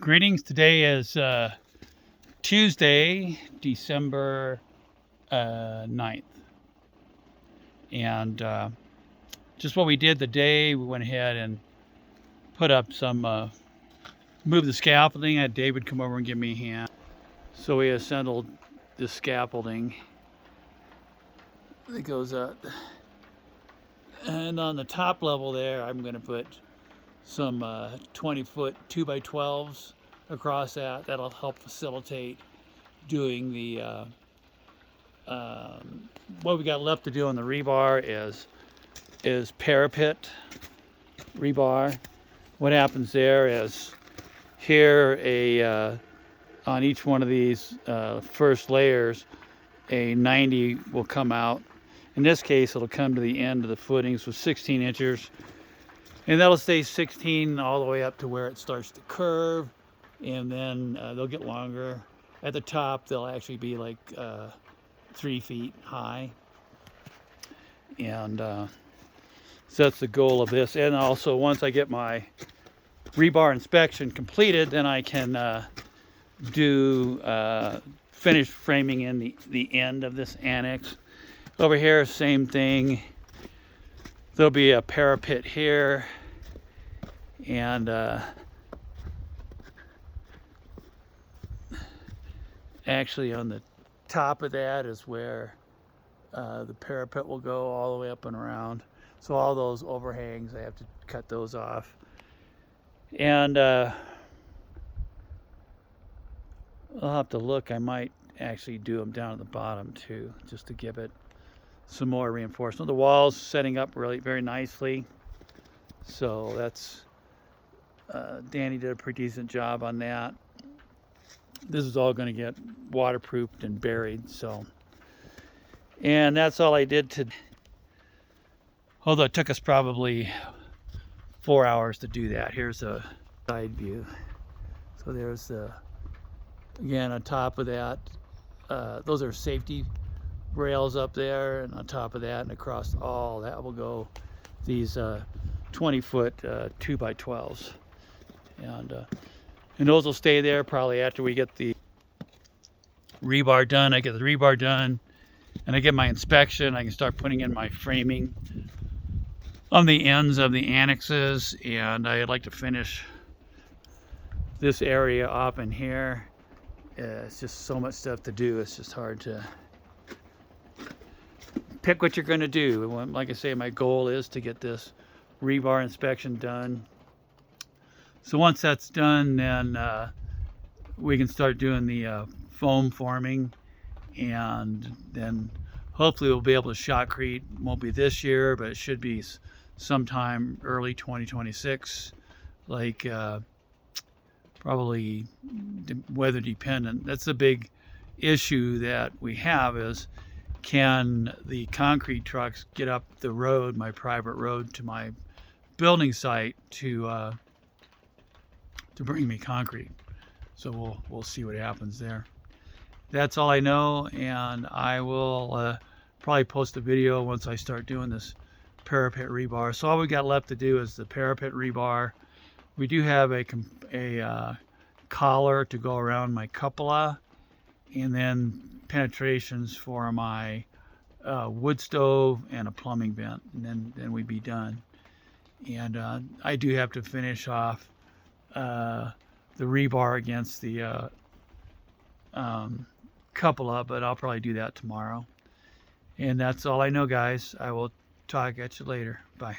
Greetings. Today is Tuesday, December 9th. And just what we did the day, we went ahead and put up some, moved the scaffolding. I had David come over and give me a hand. So we assembled the scaffolding that goes up. And on the top level there, I'm going to put some 20-foot 2x12s across that. That'll help facilitate doing the what we got left to do on the rebar is parapet rebar. What happens there is here on each one of these first layers, a 90 will come out. In this case, it'll come to the end of the footings with 16 inches. And that'll stay 16 all the way up to where it starts to curve, and then they'll get longer. At the top, they'll actually be like 3 feet high. And so that's the goal of this. And also, once I get my rebar inspection completed, then I can finish framing in the end of this annex. Over here, same thing. There'll be a parapet here, and actually on the top of that is where the parapet will go all the way up and around. So all those overhangs, I have to cut those off. And I'll have to look. I might actually do them down at the bottom too, just to give it some more reinforcement. The wall's setting up really very nicely, so that's Danny did a pretty decent job on that. This is all going to get waterproofed and buried. So, and that's all I did today. Although it took us probably 4 hours to do that. Here's a side view. So there's the, again, on top of that, those are safety rails up there, and on top of that and across all that will go these 20-foot 2x12s, and those will stay there probably after we get the rebar done. I get the rebar done and I get my inspection. I can start putting in my framing on the ends of the annexes, and I'd like to finish this area off in here. It's just so much stuff to do. It's just hard to pick what you're going to do. Like I say, my goal is to get this rebar inspection done. So once that's done, then we can start doing the foam forming, and then hopefully we'll be able to shotcrete. Won't be this year, but it should be sometime early 2026, like probably weather dependent. That's the big issue that we have, is can the concrete trucks get up the road, my private road, to my building site to bring me concrete. So we'll see what happens there. That's all I know, and I will probably post a video once I start doing this parapet rebar. So all we got left to do is the parapet rebar. We do have a collar to go around my cupola, and then penetrations for my wood stove and a plumbing vent, and then we'd be done. And I do have to finish off the rebar against the cupola, but I'll probably do that tomorrow. And that's all I know, guys. I will talk at you later. Bye.